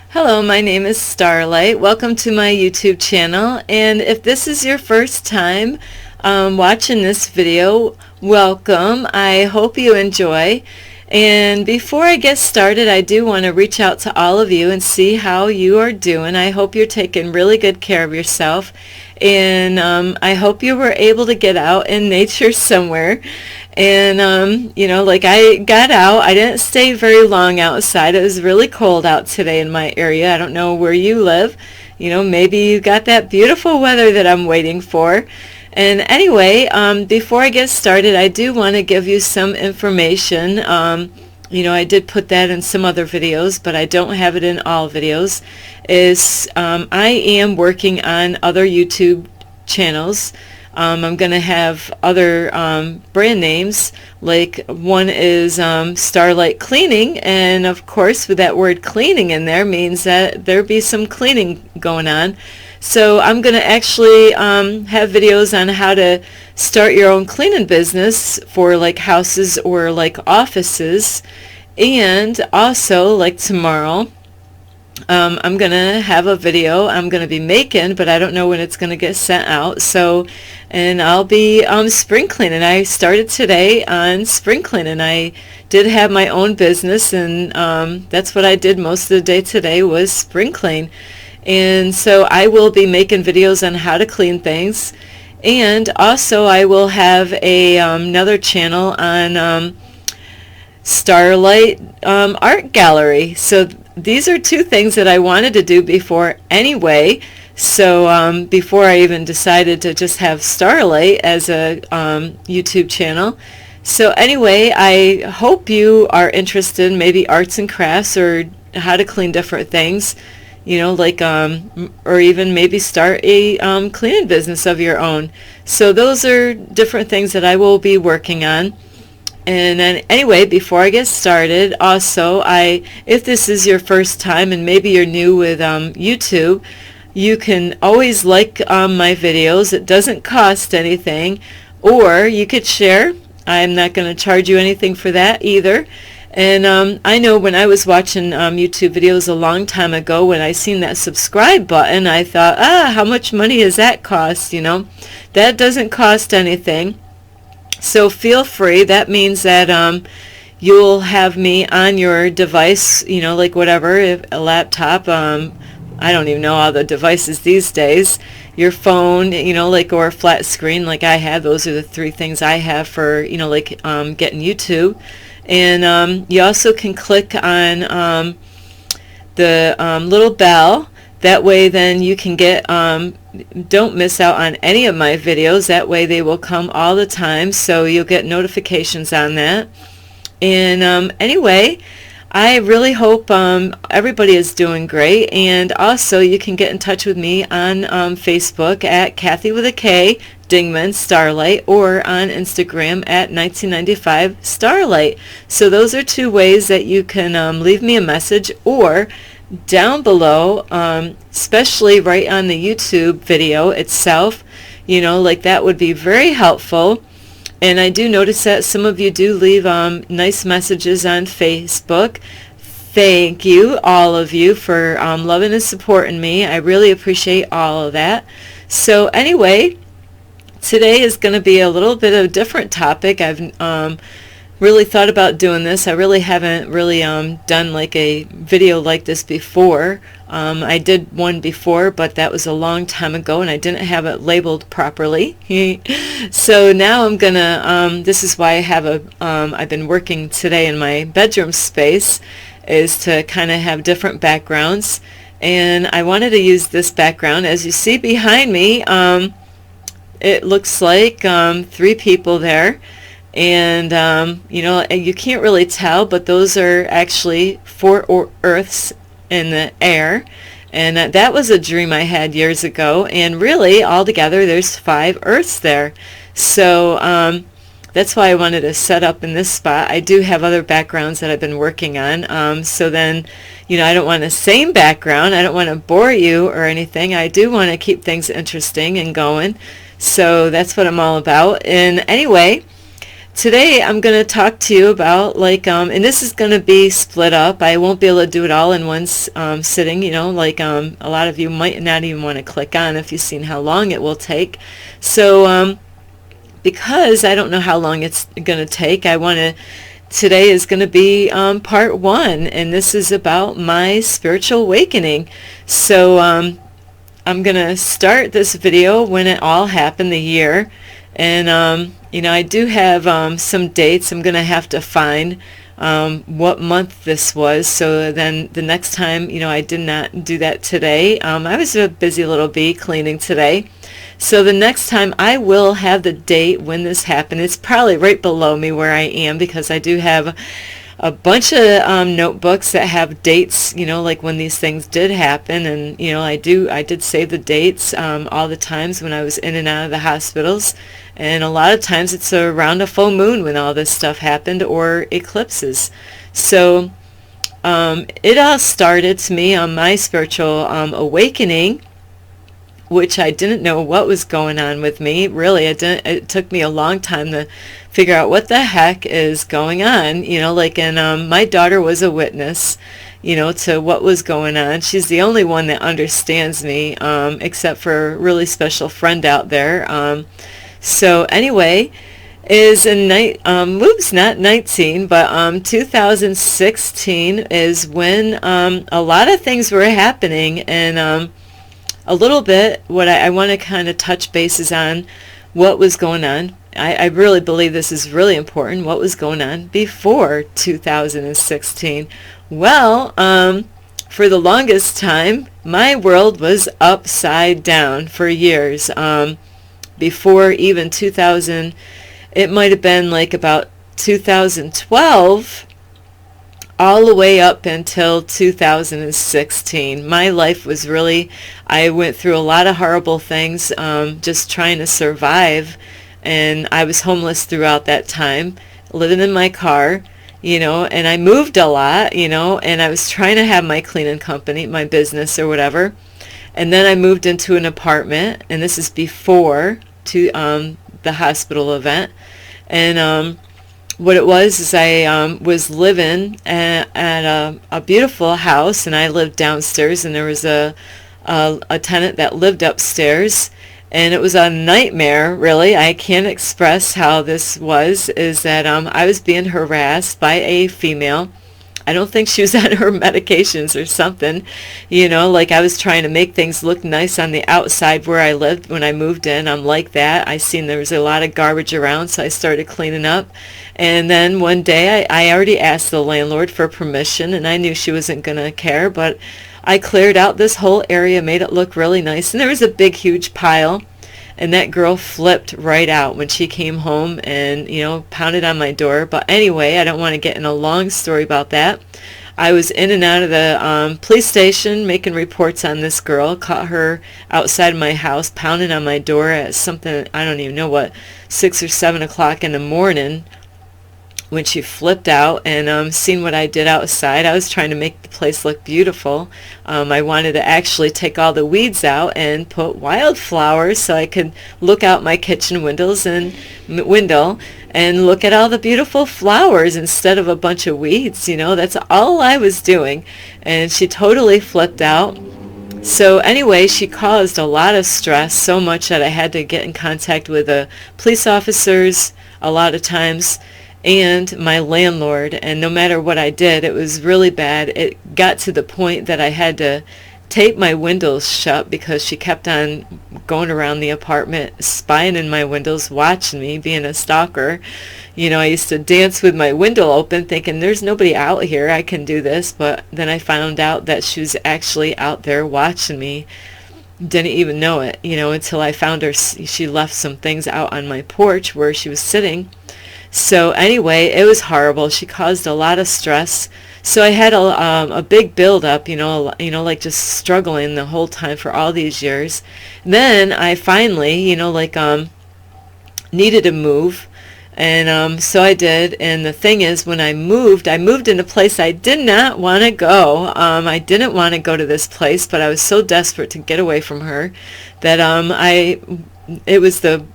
Hello, my name is Starlight. Welcome to my YouTube channel. And if this is your first time watching this video, welcome. I hope you enjoy. And before I get started, I do want to reach out to all of you and see how you are doing. I hope you're taking really good care of yourself. And I hope you were able to get out in nature somewhere. And, like I got out, I didn't stay very long outside. It was really cold out today in my area. I don't know where you live. Maybe you got that beautiful weather that I'm waiting for. And anyway, before I get started, I do want to give you some information. I did put that in some other videos, but I don't have it in all videos. I am working on other YouTube channels. I'm going to have other brand names, like one is Starlight Cleaning, and of course with that word cleaning in there means that there be some cleaning going on. So I'm going to actually have videos on how to start your own cleaning business for like houses or like offices. And also, like tomorrow, I'm going to have a video I'm going to be making, but I don't know when it's going to get sent out. And I'll be spring cleaning. I started today on spring cleaning. I did have my own business, and that's what I did most of the day today was spring clean. And so I will be making videos on how to clean things. And also I will have another channel on Starlight Art Gallery. So these are two things that I wanted to do before anyway. So before I even decided to just have Starlight as a YouTube channel. So anyway, I hope you are interested in maybe arts and crafts or how to clean different things. Or even maybe start a cleaning business of your own. So those are different things that I will be working on. And then anyway, before I get started, also, if this is your first time and maybe you're new with YouTube, you can always like my videos. It doesn't cost anything. Or you could share. I'm not going to charge you anything for that either. And I know when I was watching YouTube videos a long time ago, when I seen that subscribe button, I thought, how much money does that cost? That doesn't cost anything. So feel free. That means that you'll have me on your device, like whatever, a laptop. I don't even know all the devices these days. Your phone, or a flat screen like I have. Those are the three things I have for, getting YouTube. And you also can click on the little bell. That way then you can get, don't miss out on any of my videos. That way they will come all the time, so you'll get notifications on that. And anyway, I really hope everybody is doing great. And also you can get in touch with me on Facebook at Kathy with a K Dingman Starlight, or on Instagram at 1995 Starlight. So those are two ways that you can leave me a message, or down below, especially right on the YouTube video itself, that would be very helpful. And I do notice that some of you do leave nice messages on Facebook. Thank you, all of you, for loving and supporting me. I really appreciate all of that. So anyway, today is going to be a little bit of a different topic. I've really thought about doing this. I really haven't really done like a video like this before. I did one before, but that was a long time ago, and I didn't have it labeled properly. So now I'm gonna. This is why I have I've been working today in my bedroom space, is to kind of have different backgrounds, and I wanted to use this background. As you see behind me, it looks like three people there. And, you can't really tell, but those are actually four Earths in the air. And that was a dream I had years ago. And really, altogether, there's 5 Earths there. So that's why I wanted to set up in this spot. I do have other backgrounds that I've been working on. So then, I don't want the same background. I don't want to bore you or anything. I do want to keep things interesting and going. So that's what I'm all about. And anyway, today I'm going to talk to you about and this is going to be split up. I won't be able to do it all in one sitting, a lot of you might not even want to click on if you've seen how long it will take. So because I don't know how long it's going to take, today is going to be part 1, and this is about my spiritual awakening. So I'm going to start this video when it all happened, the year. And, I do have some dates. I'm going to have to find what month this was. So then the next time, I did not do that today. I was a busy little bee cleaning today. So the next time I will have the date when this happened. It's probably right below me where I am, because I do have a bunch of notebooks that have dates, like when these things did happen. And, I did save the dates all the times when I was in and out of the hospitals. And a lot of times it's around a full moon when all this stuff happened, or eclipses. So it all started to me on my spiritual awakening, which I didn't know what was going on with me. Really, it took me a long time to figure out what the heck is going on, and my daughter was a witness, to what was going on. She's the only one that understands me, except for a really special friend out there. So anyway, is not 19, but 2016 is when a lot of things were happening. And a little bit what I want to kind of touch bases on what was going on. I really believe this is really important, what was going on before 2016. Well, for the longest time, my world was upside down for years. Before even 2000, it might have been like about 2012, all the way up until 2016. My life was really, I went through a lot of horrible things, just trying to survive. And I was homeless throughout that time, living in my car, and I moved a lot, and I was trying to have my cleaning company, my business or whatever. And then I moved into an apartment, and this is before the hospital event. And what it was is I was living at a beautiful house, and I lived downstairs, and there was a tenant that lived upstairs. And it was a nightmare, really. I can't express how this was, is that I was being harassed by a female. I don't think she was on her medications or something. I was trying to make things look nice on the outside where I lived when I moved in. I'm like that. I seen there was a lot of garbage around, so I started cleaning up. And then one day I already asked the landlord for permission, and I knew she wasn't going to care, but I cleared out this whole area, made it look really nice. And there was a big, huge pile. And that girl flipped right out when she came home and, pounded on my door. But anyway, I don't want to get in a long story about that. I was in and out of the police station making reports on this girl. Caught her outside my house pounding on my door at something, I don't even know what, 6 or 7 o'clock in the morning, when she flipped out. And seen what I did outside. I was trying to make the place look beautiful. I wanted to actually take all the weeds out and put wildflowers so I could look out my kitchen window and look at all the beautiful flowers instead of a bunch of weeds. That's all I was doing. And she totally flipped out. So anyway, she caused a lot of stress, so much that I had to get in contact with the police officers a lot of times, and my landlord. And no matter what I did, it was really bad. It got to the point that I had to tape my windows shut, because she kept on going around the apartment, spying in my windows, watching me, being a stalker. I used to dance with my window open, thinking there's nobody out here, I can do this. But then I found out that she was actually out there watching me. Didn't even know it, until I found her. She left some things out on my porch where she was sitting. So anyway, it was horrible. She caused a lot of stress. So I had a big build-up, like just struggling the whole time for all these years. Then I finally, needed to move. And so I did. And the thing is, when I moved in a place I did not want to go. I didn't want to go to this place, but I was so desperate to get away from her that it was the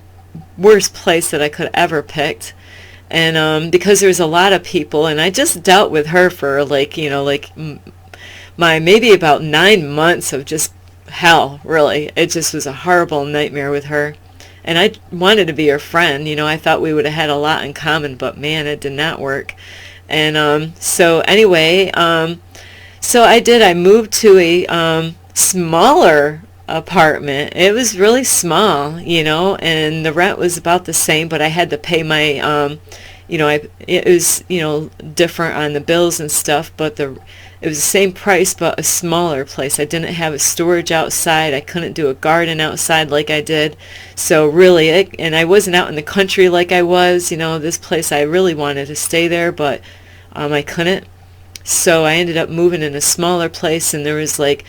worst place that I could ever picked. And because there was a lot of people, and I just dealt with her for like, my maybe about 9 months of just hell, really. It just was a horrible nightmare with her. And I wanted to be her friend. I thought we would have had a lot in common, but man, it did not work. And so anyway, so I moved to a smaller apartment. It was really small, and the rent was about the same, but I had to pay my, it was, different on the bills and stuff, but it was the same price, but a smaller place. I didn't have a storage outside. I couldn't do a garden outside like I did. So really, and I wasn't out in the country like I was, this place I really wanted to stay there, but I couldn't. So I ended up moving in a smaller place, and there was like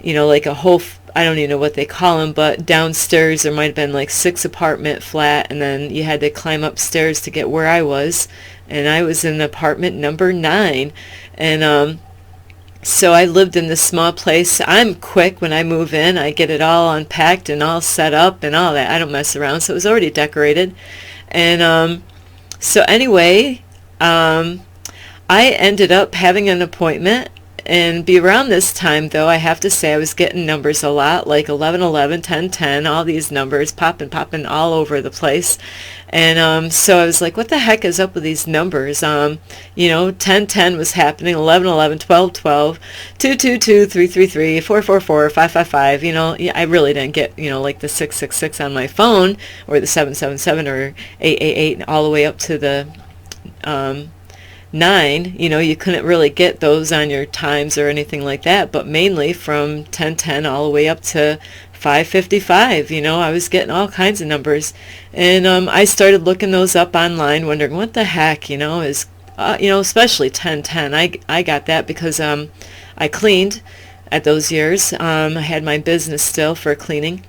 a whole, I don't even know what they call them, but downstairs there might have been like 6 apartment flat, and then you had to climb upstairs to get where I was, and I was in apartment number 9. And so I lived in this small place. I'm quick when I move in. I get it all unpacked and all set up and all that. I don't mess around, so it was already decorated. And so anyway, I ended up having an appointment. And be around this time, though, I have to say I was getting numbers a lot, like 1111, 1010, all these numbers popping all over the place. And so I was like, what the heck is up with these numbers? 1010 was happening, 1111, 1212, 222, 333, 444, 555. I really didn't get, like the 666 on my phone, or the 777 or 888, all the way up to the 9. You couldn't really get those on your times or anything like that, but mainly from 1010 all the way up to 555. I was getting all kinds of numbers, and I started looking those up online, wondering what the heck is especially 1010. I got that because I cleaned at those years. I had my business still for cleaning.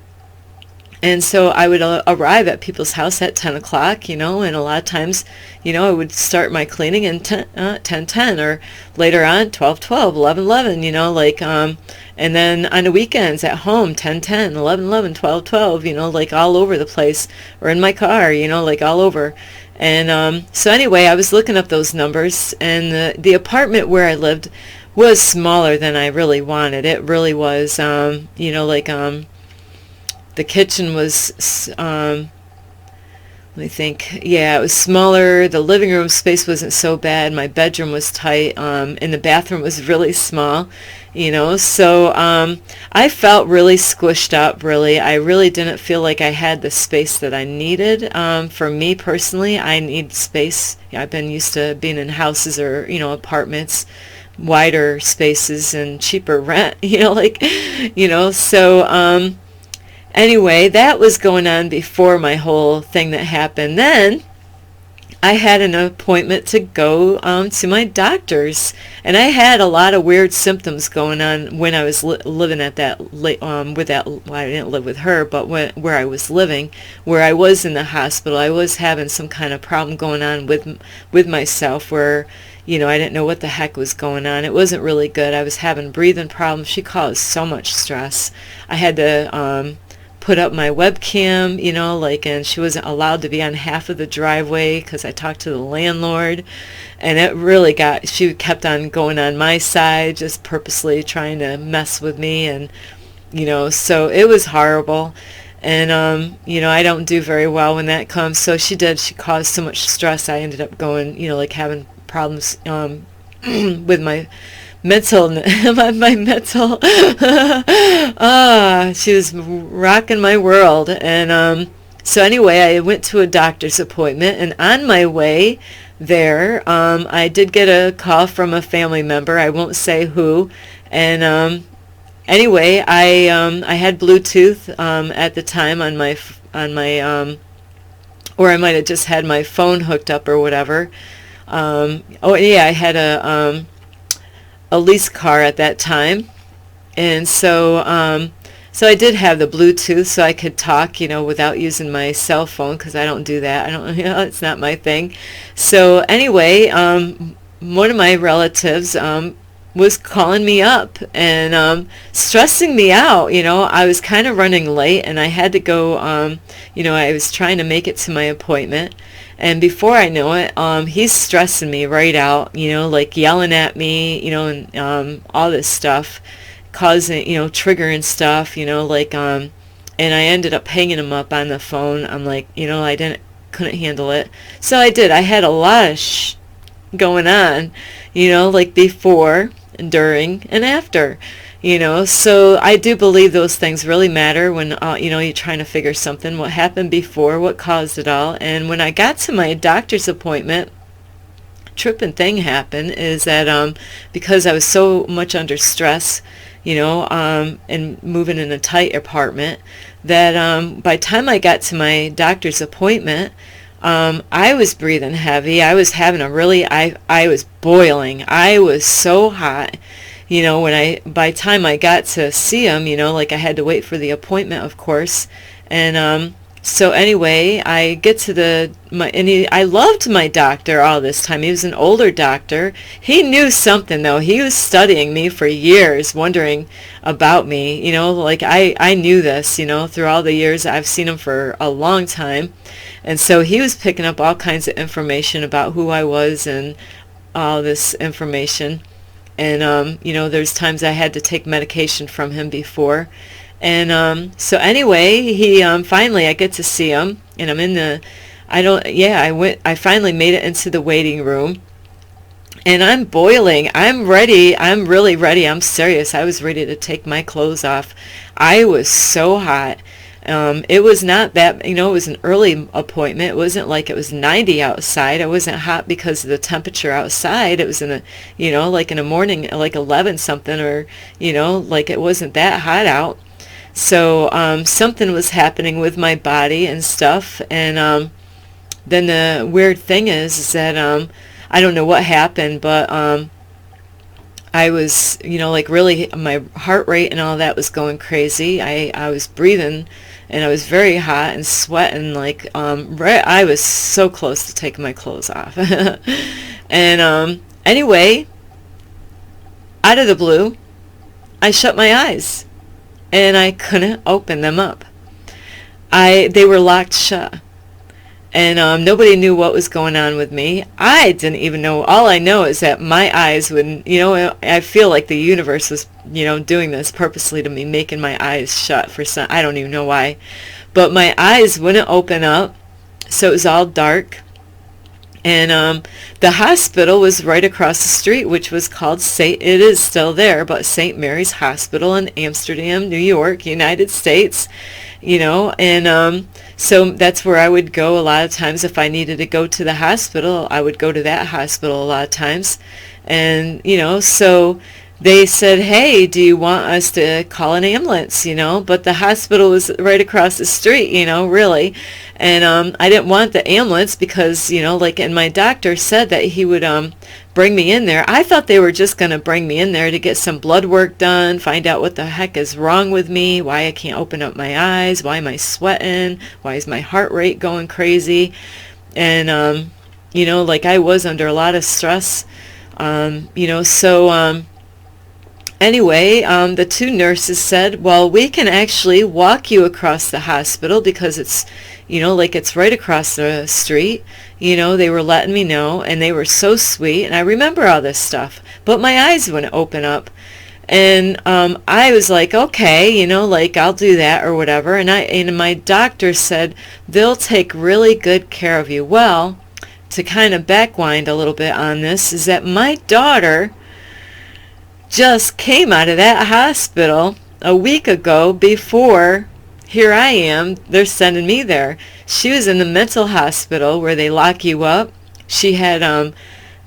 And so I would arrive at people's house at 10 o'clock, and a lot of times, I would start my cleaning in 10:10, or later on 12:12, 11:11, and then on the weekends at home 10:10, 11:11, 12:12, like all over the place, or in my car, like all over. And so anyway, I was looking up those numbers, and the apartment where I lived was smaller than I really wanted. It really was, the kitchen was, let me think, yeah, it was smaller. The living room space wasn't so bad. My bedroom was tight, and the bathroom was really small, So I felt really squished up, really. I really didn't feel like I had the space that I needed. For me personally, I need space. I've been used to being in houses or, apartments, wider spaces and cheaper rent, so... Anyway, that was going on before my whole thing that happened. Then I had an appointment to go to my doctor's, and I had a lot of weird symptoms going on when I was living at that with that. Well, I didn't live with her, but where I was living, where I was in the hospital, I was having some kind of problem going on with myself, where I didn't know what the heck was going on. It wasn't really good. I was having breathing problems. She caused so much stress. I had to put up my webcam, and she wasn't allowed to be on half of the driveway because I talked to the landlord, and it really she kept on going on my side, just purposely trying to mess with me, and, so it was horrible. And, I don't do very well when that comes, so she caused so much stress. I ended up going, having problems with my mental, my mental, she was rocking my world. And so anyway, I went to a doctor's appointment, and on my way there, I did get a call from a family member. I won't say who. And anyway, I had Bluetooth at the time on my or I might have just had my phone hooked up or whatever. Oh yeah, I had a lease car at that time, and so so I did have the Bluetooth, so I could talk, without using my cell phone, because I don't do that. I don't, it's not my thing. So anyway, one of my relatives was calling me up and stressing me out. I was kind of running late, and I had to go. I was trying to make it to my appointment. And before I know it, he's stressing me right out, like yelling at me, and all this stuff, causing, triggering stuff, and I ended up hanging him up on the phone. I'm like, couldn't handle it. So I did. I had a lot of going on, like before, during, and after. So I do believe those things really matter when, you're trying to figure something, what happened before, what caused it all. And when I got to my doctor's appointment, tripping thing happened is that because I was so much under stress, and moving in a tight apartment, that by the time I got to my doctor's appointment, I was breathing heavy. I was having I was boiling. I was so hot. By the time I got to see him, like I had to wait for the appointment, of course. And so anyway, I get to I loved my doctor all this time. He was an older doctor. He knew something, though. He was studying me for years, wondering about me. Like I knew this, through all the years. I've seen him for a long time. And so he was picking up all kinds of information about who I was and all this information. And, there's times I had to take medication from him before. And so anyway, he finally, I get to see him, and I'm in I finally made it into the waiting room. And I'm boiling. I'm ready. I'm really ready. I'm serious. I was ready to take my clothes off. I was so hot. It was not that, it was an early appointment. It wasn't like it was 90 outside. I wasn't hot because of the temperature outside. It was in like in the morning, like 11 something, or, like it wasn't that hot out. So something was happening with my body and stuff. And then the weird thing is that I don't know what happened, but I was, like really, my heart rate and all that was going crazy. I was breathing, and I was very hot and sweating, like, I was so close to taking my clothes off. And anyway, out of the blue, I shut my eyes, and I couldn't open them up. They were locked shut. And nobody knew what was going on with me. I didn't even know. All I know is that my eyes would, I feel like the universe was, doing this purposely to me, making my eyes shut for some, I don't even know why. But my eyes wouldn't open up, so it was all dark. And the hospital was right across the street, which was called it is still there, but St. Mary's Hospital in Amsterdam, New York, United States, and so that's where I would go a lot of times. If I needed to go to the hospital, I would go to that hospital a lot of times. And, so they said, hey, do you want us to call an ambulance, But the hospital was right across the street, really. And I didn't want the ambulance because, and my doctor said that he would bring me in there. I thought they were just going to bring me in there to get some blood work done, find out what the heck is wrong with me, why I can't open up my eyes, why am I sweating, why is my heart rate going crazy. And, like I was under a lot of stress, so anyway, the two nurses said, well, we can actually walk you across the hospital because it's, like it's right across the street. They were letting me know, and they were so sweet, and I remember all this stuff. But my eyes wouldn't open up. And I was like, okay, like I'll do that or whatever. And my doctor said, they'll take really good care of you. Well, to kind of backwind a little bit on this is that my daughter just came out of that hospital a week ago before here I am. They're sending me there. She was in the mental hospital where they lock you up. She had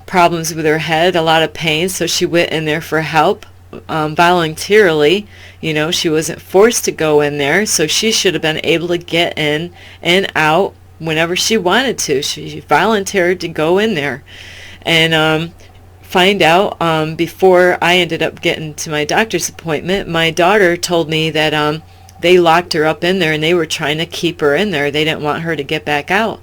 problems with her head, a lot of pain, so she went in there for help voluntarily. She wasn't forced to go in there, so she should have been able to get in and out whenever she wanted to. She volunteered to go in there. And find out before I ended up getting to my doctor's appointment, my daughter told me that they locked her up in there and they were trying to keep her in there. They didn't want her to get back out,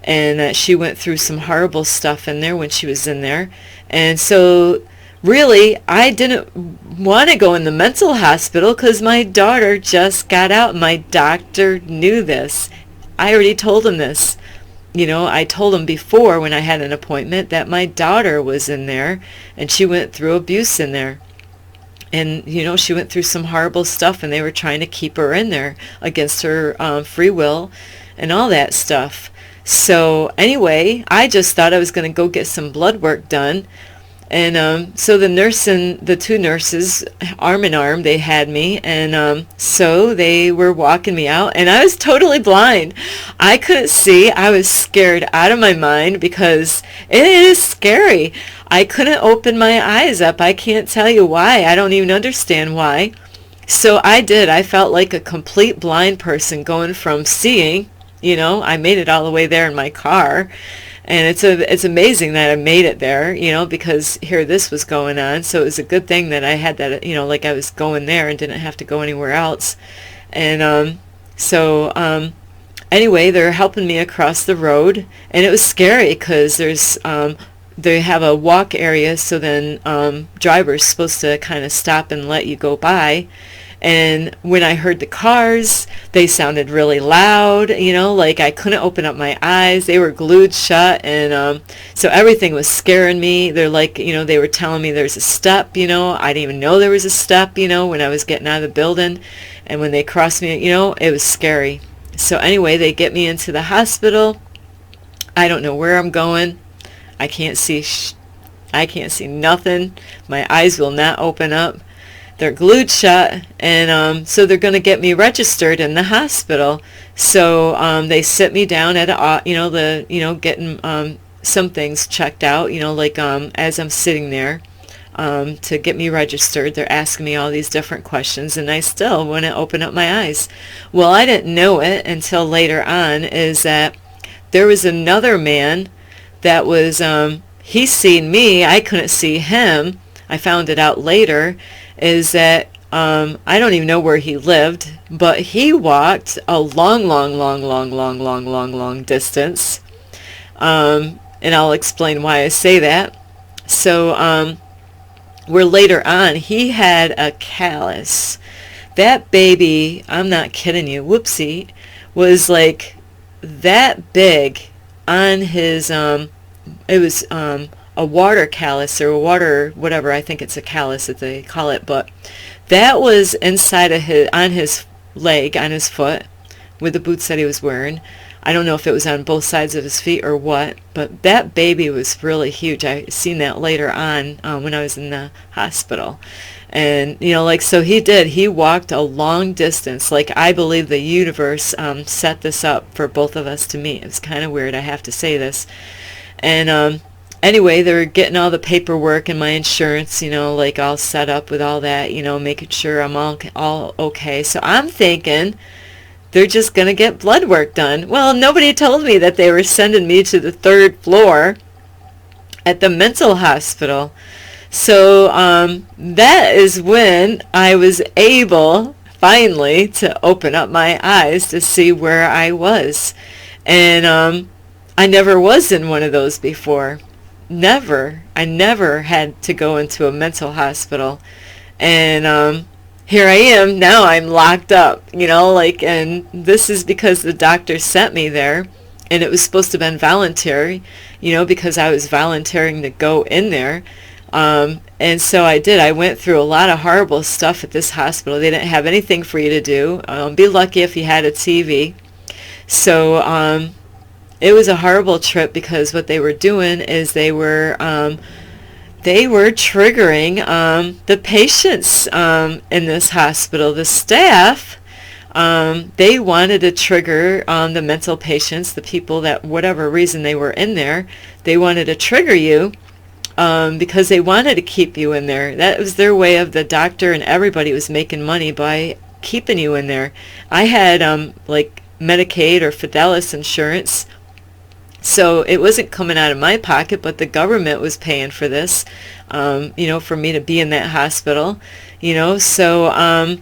and that she went through some horrible stuff in there when she was in there. And so really I didn't want to go in the mental hospital because my daughter just got out. My doctor knew this. I already told him this. I told them before when I had an appointment that my daughter was in there and she went through abuse in there. And, she went through some horrible stuff and they were trying to keep her in there against her free will and all that stuff. So anyway, I just thought I was going to go get some blood work done. And so the nurse and the two nurses, arm in arm, they had me. And so they were walking me out. And I was totally blind. I couldn't see. I was scared out of my mind because it is scary. I couldn't open my eyes up. I can't tell you why. I don't even understand why. So I did. I felt like a complete blind person going from seeing, I made it all the way there in my car. And it's amazing that I made it there, because here this was going on. So it was a good thing that I had that, like I was going there and didn't have to go anywhere else. And anyway, they're helping me across the road. And it was scary because they have a walk area. So then drivers supposed to kind of stop and let you go by. And when I heard the cars, they sounded really loud, like I couldn't open up my eyes. They were glued shut. And so everything was scaring me. They're like, they were telling me there's a step, I didn't even know there was a step, when I was getting out of the building. And when they crossed me, it was scary. So anyway, they get me into the hospital. I don't know where I'm going. I can't see nothing. My eyes will not open up. They're glued shut, and so they're going to get me registered in the hospital. So they sit me down at getting some things checked out, as I'm sitting there to get me registered. They're asking me all these different questions, and I still wouldn't open up my eyes. Well, I didn't know it until later on, is that there was another man that was, he seen me, I couldn't see him. I found it out later, is that I don't even know where he lived, but he walked a long distance. And I'll explain why I say that. So where later on, he had a callus. That baby, I'm not kidding you, whoopsie, was like that big on his, it was a water callus or a water, whatever, I think it's a callus that they call it, but that was inside of on his leg, on his foot, with the boots that he was wearing. I don't know if it was on both sides of his feet or what, but that baby was really huge. I seen that later on when I was in the hospital. And, so he walked a long distance. Like, I believe the universe set this up for both of us to meet. It's kind of weird, I have to say this. And anyway, they were getting all the paperwork and my insurance, all set up with all that, making sure I'm all okay. So I'm thinking they're just going to get blood work done. Well, nobody told me that they were sending me to the 3rd floor at the mental hospital. So that is when I was able, finally, to open up my eyes to see where I was. And I never was in one of those before. Never. I never had to go into a mental hospital. And here I am. Now I'm locked up, and this is because the doctor sent me there. And it was supposed to have been voluntary, because I was volunteering to go in there. And so I did. I went through a lot of horrible stuff at this hospital. They didn't have anything for you to do. Be lucky if you had a TV. So it was a horrible trip because what they were doing is they were triggering the patients in this hospital. The staff, they wanted to trigger the mental patients, the people that whatever reason they were in there, they wanted to trigger you because they wanted to keep you in there. That was their way of, the doctor and everybody was making money by keeping you in there. I had like Medicaid or Fidelis insurance. So it wasn't coming out of my pocket, but the government was paying for this, for me to be in that hospital, So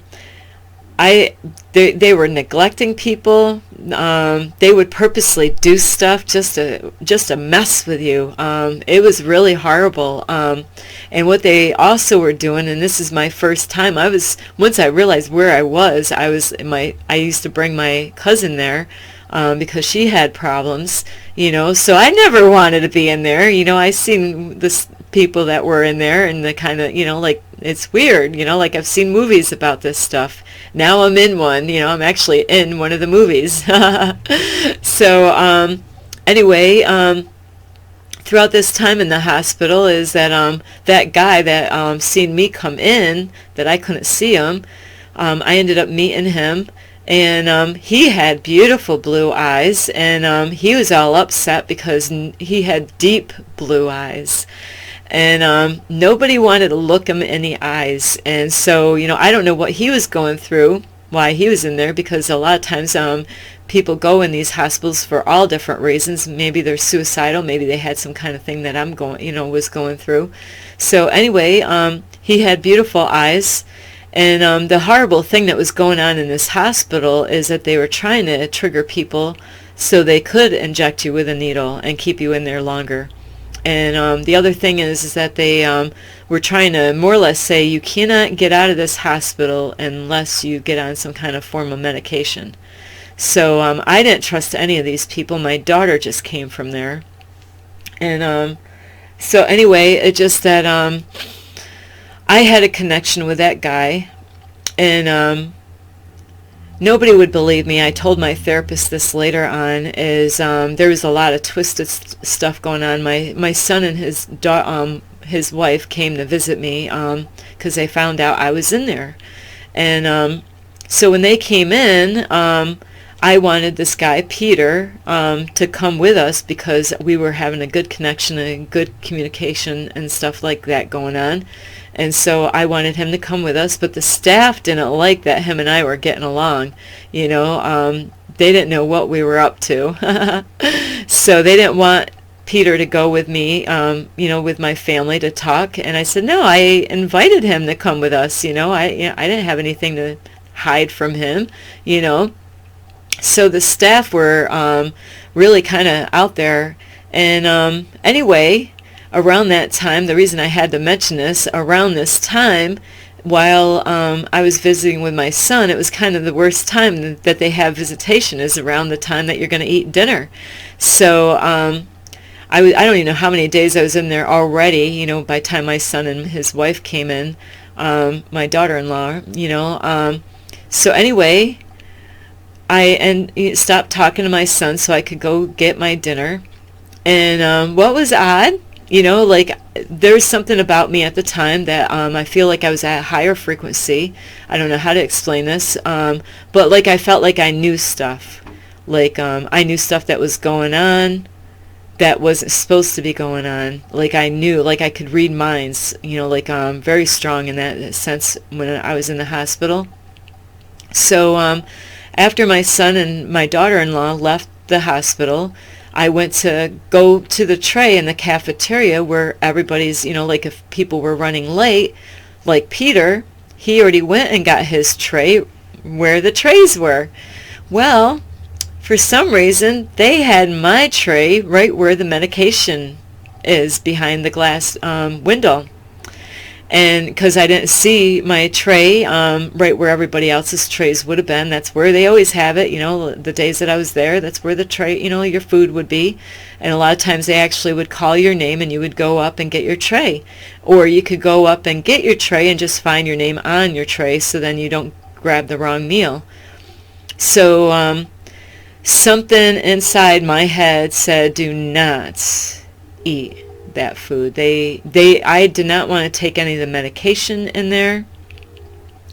they were neglecting people. They would purposely do stuff just to mess with you. It was really horrible. And what they also were doing, and this is my first time, once I realized where I was I used to bring my cousin there. because she had problems, so I never wanted to be in there. I seen this people that were in there, and the kind of, like, it's weird, like I've seen movies about this stuff. Now I'm in one, I'm actually in one of the movies. So anyway, throughout this time in the hospital is that that guy that seen me come in, that I couldn't see him, I ended up meeting him, and he had beautiful blue eyes, and he was all upset because he had deep blue eyes, and nobody wanted to look him in the eyes. And so, I don't know what he was going through, why he was in there, because a lot of times people go in these hospitals for all different reasons. Maybe they're suicidal, maybe they had some kind of thing that was going through. So anyway, he had beautiful eyes, and the horrible thing that was going on in this hospital is that they were trying to trigger people so they could inject you with a needle and keep you in there longer. And the other thing is that they were trying to more or less say you cannot get out of this hospital unless you get on some kind of form of medication. So I didn't trust any of these people. My daughter just came from there. And so anyway, it just that I had a connection with that guy, and nobody would believe me. I told my therapist this later on, is there was a lot of twisted stuff going on. My son and his wife came to visit me because they found out I was in there. And so when they came in, I wanted this guy, Peter, to come with us because we were having a good connection and good communication and stuff like that going on. And so I wanted him to come with us, but the staff didn't like that him and I were getting along. They didn't know what we were up to. So they didn't want Peter to go with me, with my family to talk. And I said, no, I invited him to come with us. I didn't have anything to hide from him, So the staff were really kind of out there. And anyway, around that time, the reason I had to mention this, around this time, while I was visiting with my son, it was kind of the worst time that they have visitation, is around the time that you're going to eat dinner. So I don't even know how many days I was in there already, by the time my son and his wife came in, my daughter-in-law, So anyway, I stopped talking to my son so I could go get my dinner. And what was odd, like there's something about me at the time that I feel like I was at a higher frequency. I don't know how to explain this, but like I felt like I knew stuff. Like I knew stuff that was going on that wasn't supposed to be going on. Like I knew, like I could read minds, like very strong in that sense when I was in the hospital. So after my son and my daughter-in-law left the hospital, I went to go to the tray in the cafeteria where everybody's, like if people were running late, like Peter, he already went and got his tray where the trays were. Well, for some reason, they had my tray right where the medication is, behind the glass window. And because I didn't see my tray right where everybody else's trays would have been, that's where they always have it, the days that I was there, that's where the tray, your food would be. And a lot of times they actually would call your name and you would go up and get your tray. Or you could go up and get your tray and just find your name on your tray, so then you don't grab the wrong meal. So something inside my head said, do not eat that food. I did not want to take any of the medication in there.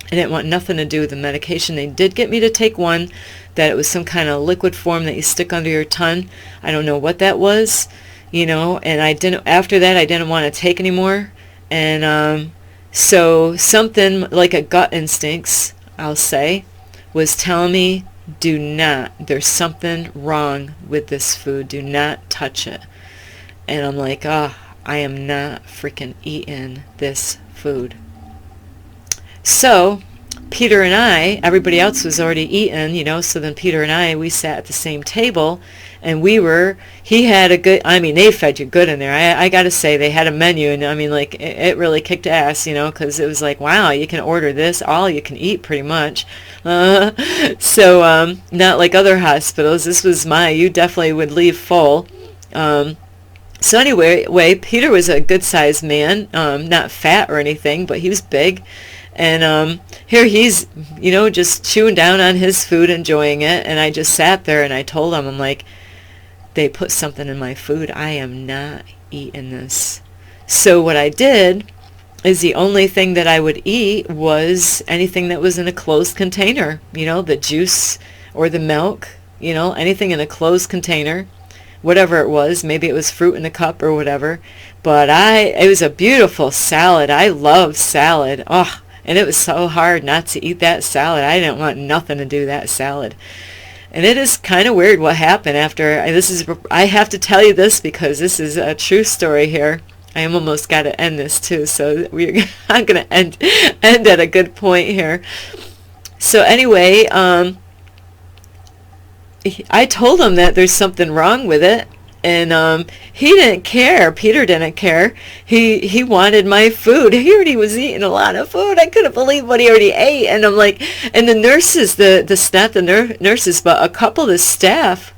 I didn't want nothing to do with the medication. They did get me to take one, that it was some kind of liquid form that you stick under your tongue. I don't know what that was, and I didn't, after that I didn't want to take anymore. And so something like a gut instincts, I'll say, was telling me, do not, there's something wrong with this food, do not touch it. And I'm like, I am not freaking eating this food. So Peter and I, everybody else was already eaten, so then Peter and I, we sat at the same table, And he had a good, I mean, they fed you good in there. I got to say, they had a menu, and I mean, like, it really kicked ass, you know, because it was like, wow, you can order this, all you can eat pretty much. So not like other hospitals. This was you definitely would leave full. So anyway, Peter was a good-sized man, not fat or anything, but he was big. And here he's, you know, just chewing down on his food, enjoying it. And I just sat there and I told him, I'm like, they put something in my food. I am not eating this. So what I did is the only thing that I would eat was anything that was in a closed container, you know, the juice or the milk, you know, anything in a closed container. Whatever it was, maybe it was fruit in a cup or whatever, but it was a beautiful salad. I love salad. Oh, and it was so hard not to eat that salad. I didn't want nothing to do that salad. And it is kind of weird what happened after. I have to tell you this because this is a true story here. I almost got to end this too, so I'm going to end at a good point here. So anyway, I told him that there's something wrong with it, and he didn't care. Peter didn't care. He wanted my food. He already was eating a lot of food. I couldn't believe what he already ate. And I'm like, and the nurses, nurses, but a couple of the staff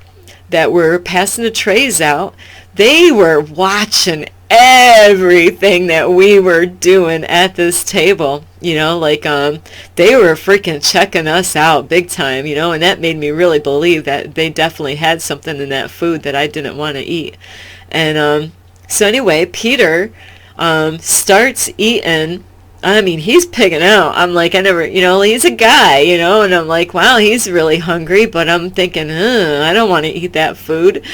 that were passing the trays out, they were watching everything that we were doing at this table, you know, like they were freaking checking us out big time, you know, and that made me really believe that they definitely had something in that food that I didn't want to eat. And so anyway, Peter starts eating. I mean, he's pigging out. I'm like, you know, he's a guy, you know, and I'm like, wow, he's really hungry, but I'm thinking, I don't want to eat that food.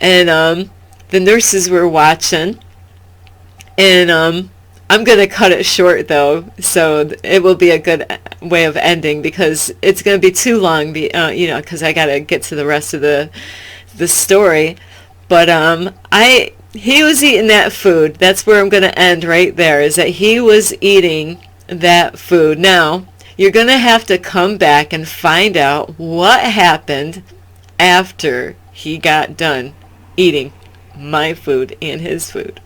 And the nurses were watching. And I'm going to cut it short, though, so it will be a good way of ending because it's going to be too long, you know, because I got to get to the rest of the story. But he was eating that food. That's where I'm going to end right there, is that he was eating that food. Now, you're going to have to come back and find out what happened after he got done eating my food and his food.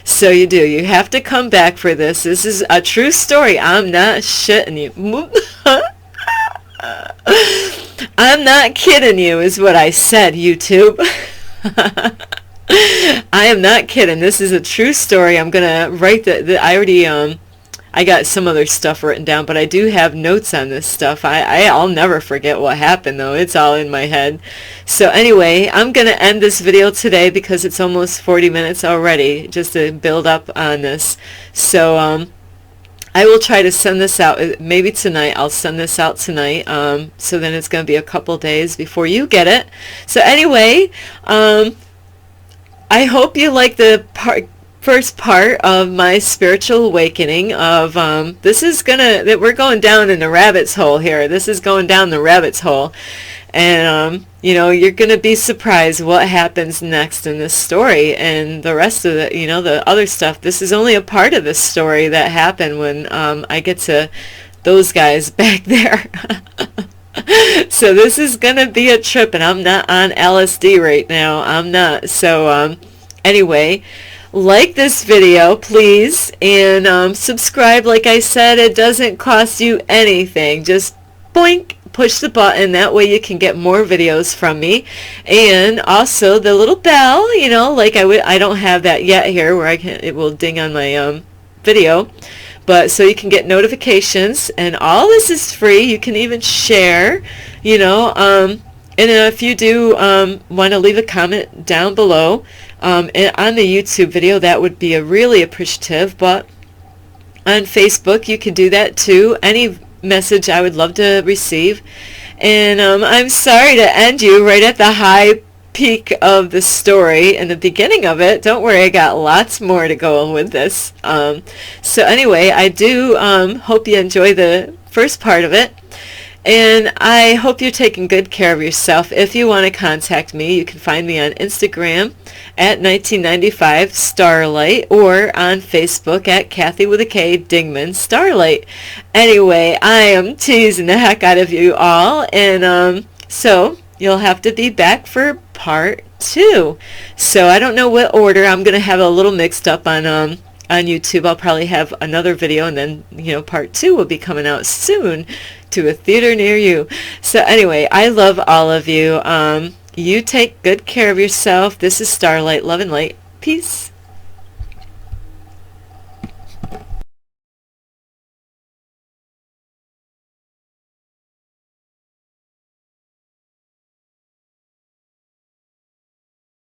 So you have to come back for this. This is a true story. I'm not shitting you. I'm not kidding you is what I said, YouTube. I am not kidding. This is a true story. I'm going to write I already I got some other stuff written down, but I do have notes on this stuff. I'll never forget what happened, though. It's all in my head. So anyway, I'm going to end this video today because it's almost 40 minutes already, just to build up on this. So I will try to send this out. Maybe tonight. I'll send this out tonight. So then it's going to be a couple days before you get it. So anyway, I hope you like the first part of my spiritual awakening of we're going down in the rabbit's hole here. This is going down the rabbit's hole, and you know, you're gonna be surprised what happens next in this story and the rest of the, you know, the other stuff. This is only a part of the story that happened when I get to those guys back there. So this is gonna be a trip, and I'm not on LSD right now. I'm not. So anyway, like this video, please, and subscribe. Like I said, it doesn't cost you anything. Just boink, push the button. That way you can get more videos from me. And also the little bell, you know, like I don't have that yet here where it will ding on my video. But so you can get notifications, and all this is free. You can even share, you know, and if you do want to leave a comment down below on the YouTube video, that would be really appreciative. But on Facebook, you can do that too. Any message I would love to receive. And I'm sorry to end you right at the high peak of the story in the beginning of it. Don't worry, I got lots more to go with this. So anyway, I do hope you enjoy the first part of it. And I hope you're taking good care of yourself. If you want to contact me, you can find me on Instagram at 1995 Starlight, or on Facebook at Kathy with a K Dingman Starlight. Anyway, I am teasing the heck out of you all, and so you'll have to be back for part 2. So I don't know what order. I'm going to have a little mixed up on YouTube. I'll probably have another video, and then, part 2 will be coming out soon to a theater near you. So anyway, I love all of you. You take good care of yourself. This is Starlight. Love and light. Peace.